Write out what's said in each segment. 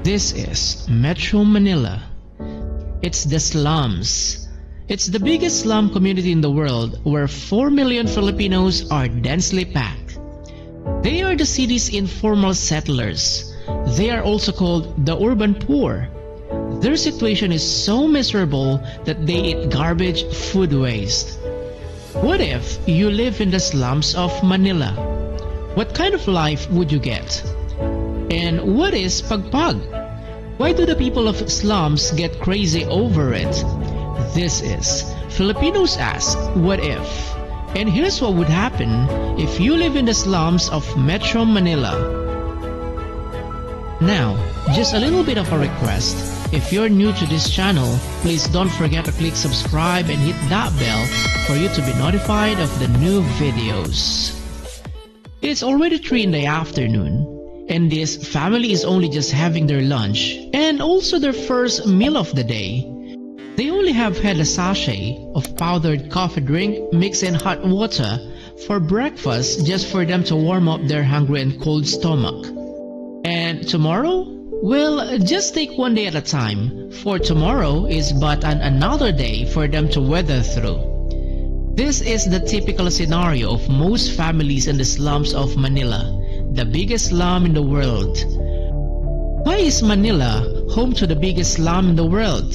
This is Metro Manila. It's the slums. It's the biggest slum community in the world where 4 million Filipinos are densely packed. They are the city's informal settlers. They are also called the urban poor. Their situation is so miserable that they eat garbage food waste. What if you live in the slums of Manila? What kind of life would you get? And what is Pagpag? Why do the people of slums get crazy over it? This is Filipinos Ask What If? And here's what would happen if you live in the slums of Metro Manila. Now, just a little bit of a request. If you're new to this channel, please don't forget to click subscribe and hit that bell for you to be notified of the new videos. It's already 3 in the afternoon, and this family is only just having their lunch and also their first meal of the day. They only have had a sachet of powdered coffee drink mixed in hot water for breakfast just for them to warm up their hungry and cold stomach. And tomorrow? Well, just take one day at a time, for tomorrow is but another day for them to weather through. This is the typical scenario of most families in the slums of Manila, the biggest slum in the world. Why is Manila home to the biggest slum in the world?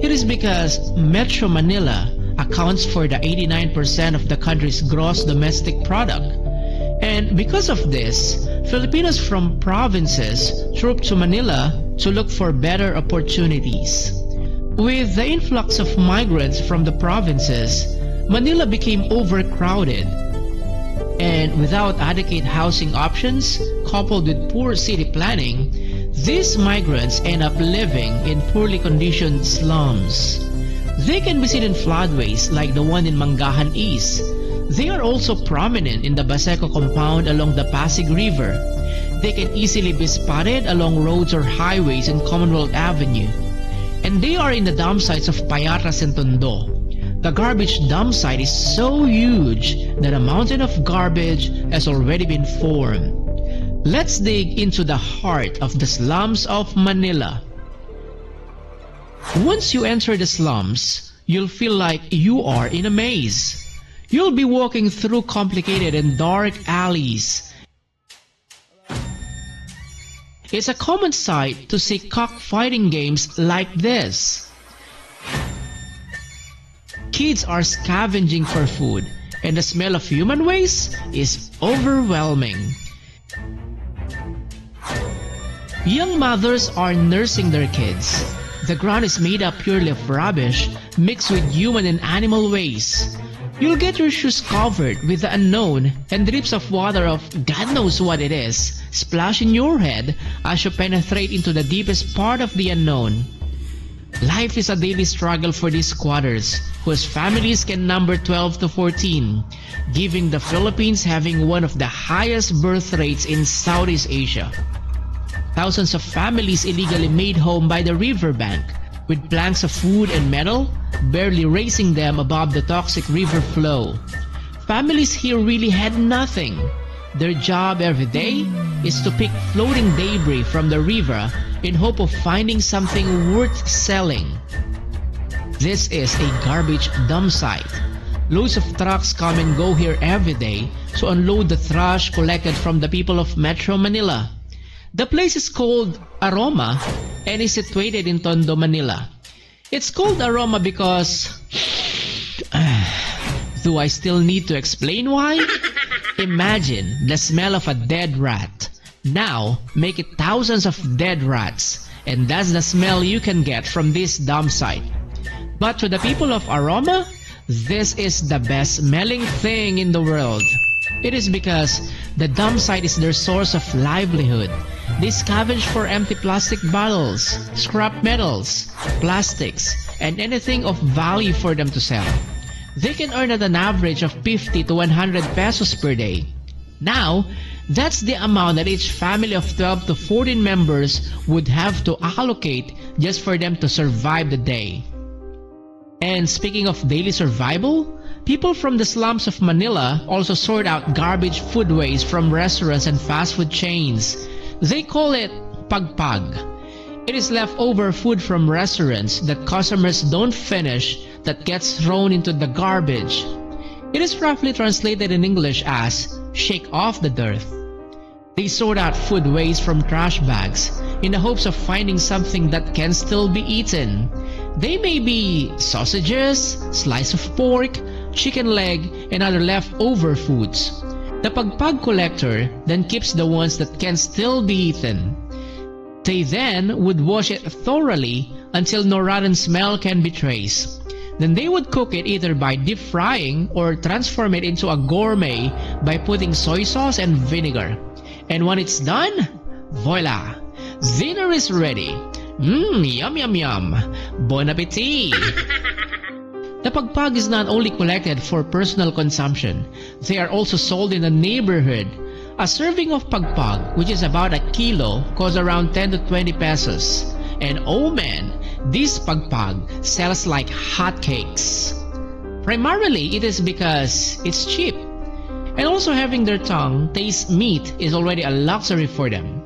It is because Metro Manila accounts for the 89% of the country's gross domestic product. And because of this, Filipinos from provinces troop to Manila to look for better opportunities. With the influx of migrants from the provinces, Manila became overcrowded. And without adequate housing options, coupled with poor city planning, these migrants end up living in poorly conditioned slums. They can be seen in floodways like the one in Mangahan East. They are also prominent in the Baseco compound along the Pasig River. They can easily be spotted along roads or highways in Commonwealth Avenue. And they are in the dump sites of Payatas and Tondo. The garbage dump site is so huge that a mountain of garbage has already been formed. Let's dig into the heart of the slums of Manila. Once you enter the slums, you'll feel like you are in a maze. You'll be walking through complicated and dark alleys. It's a common sight to see cockfighting games like this. Kids are scavenging for food, and the smell of human waste is overwhelming. Young mothers are nursing their kids. The ground is made up purely of rubbish mixed with human and animal waste. You'll get your shoes covered with the unknown, and drips of water of God knows what it is splash in your head as you penetrate into the deepest part of the unknown. Life is a daily struggle for these squatters, whose families can number 12 to 14, giving the Philippines having one of the highest birth rates in Southeast Asia. Thousands of families illegally made home by the riverbank, with planks of wood and metal barely raising them above the toxic river flow. Families here really had nothing. Their job every day is to pick floating debris from the river in hope of finding something worth selling. This is a garbage dump site. Loads of trucks come and go here every day to unload the trash collected from the people of Metro Manila. The place is called Aroma and is situated in Tondo, Manila. It's called Aroma because... do I still need to explain why? Imagine the smell of a dead rat. Now, make it thousands of dead rats, and that's the smell you can get from this dump site. But to the people of Aroma, this is the best smelling thing in the world. It is because the dump site is their source of livelihood. They scavenge for empty plastic bottles, scrap metals, plastics, and anything of value for them to sell. They can earn at an average of 50 to 100 pesos per day. Now, that's the amount that each family of 12 to 14 members would have to allocate just for them to survive the day. And speaking of daily survival, people from the slums of Manila also sort out garbage food waste from restaurants and fast food chains. They call it Pagpag. It is leftover food from restaurants that customers don't finish that gets thrown into the garbage. It is roughly translated in English as shake off the dirt. They sort out food waste from trash bags in the hopes of finding something that can still be eaten. They may be sausages, slice of pork, chicken leg, and other leftover foods. The Pagpag collector then keeps the ones that can still be eaten. They then would wash it thoroughly until no rotten smell can be traced. Then they would cook it either by deep frying or transform it into a gourmet by putting soy sauce and vinegar. And when it's done, voila! Dinner is ready. Yum yum yum. Bon appetit! The Pagpag is not only collected for personal consumption, they are also sold in the neighborhood. A serving of Pagpag, which is about a kilo, costs around 10 to 20 pesos. And oh man, this Pagpag sells like hotcakes. Primarily, it is because it's cheap. And also having their tongue taste meat is already a luxury for them.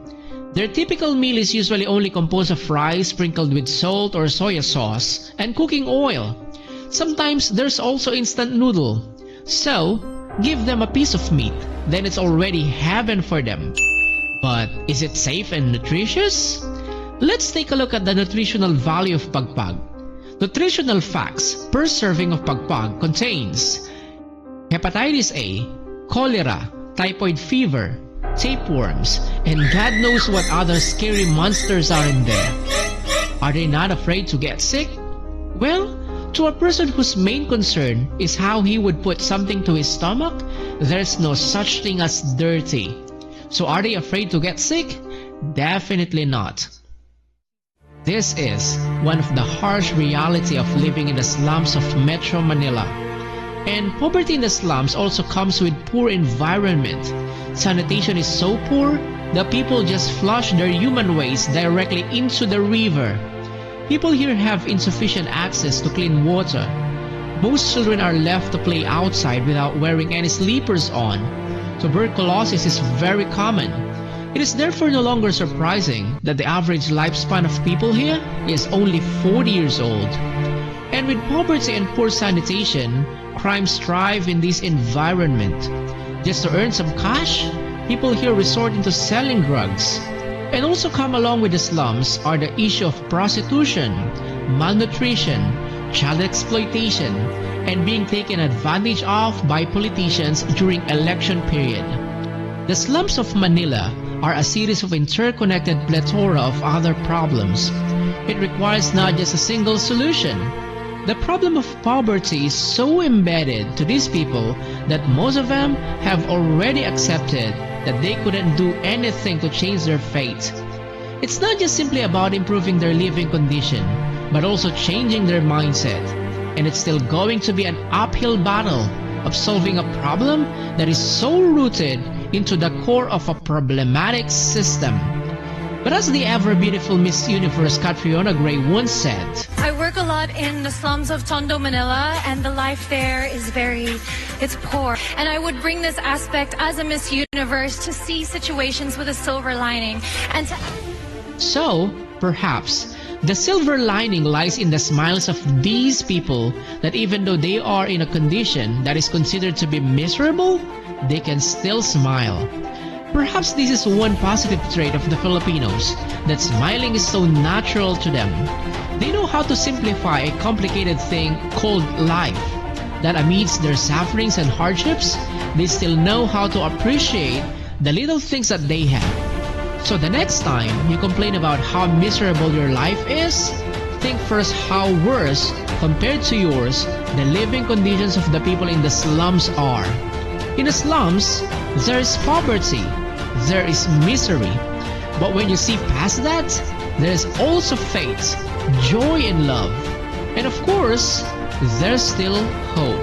Their typical meal is usually only composed of rice sprinkled with salt or soya sauce and cooking oil. Sometimes there's also instant noodle. So, give them a piece of meat, then it's already heaven for them. But is it safe and nutritious? Let's take a look at the nutritional value of Pagpag. Nutritional facts per serving of Pagpag contains hepatitis A, cholera, typhoid fever, tapeworms, and God knows what other scary monsters are in there. Are they not afraid to get sick? Well, to a person whose main concern is how he would put something to his stomach, there's no such thing as dirty. So are they afraid to get sick? Definitely not. This is one of the harsh reality of living in the slums of Metro Manila. And poverty in the slums also comes with poor environment. Sanitation is so poor that people just flush their human waste directly into the river. People here have insufficient access to clean water. Most children are left to play outside without wearing any sleepers on. Tuberculosis is very common. It is therefore no longer surprising that the average lifespan of people here is only 40 years old. And with poverty and poor sanitation, crimes thrive in this environment. Just to earn some cash, people here resort into selling drugs. And also come along with the slums are the issue of prostitution, malnutrition, child exploitation, and being taken advantage of by politicians during election period. The slums of Manila are a series of interconnected plethora of other problems. It requires not just a single solution. The problem of poverty is so embedded to these people that most of them have already accepted that they couldn't do anything to change their fate. It's not just simply about improving their living condition, but also changing their mindset. And it's still going to be an uphill battle of solving a problem that is so rooted into the core of a problematic system. But as the ever-beautiful Miss Universe Catriona Gray once said, I work a lot in the slums of Tondo, Manila, and the life there is it's poor. And I would bring this aspect as a Miss Universe to see situations with a silver lining. So, perhaps, the silver lining lies in the smiles of these people that even though they are in a condition that is considered to be miserable, they can still smile. Perhaps this is one positive trait of the Filipinos, that smiling is so natural to them. They know how to simplify a complicated thing called life, that amidst their sufferings and hardships, they still know how to appreciate the little things that they have. So the next time you complain about how miserable your life is, think first how worse, compared to yours, the living conditions of the people in the slums are. In the slums, there is poverty, there is misery, but when you see past that, there is also faith, joy and love, and of course, there's still hope.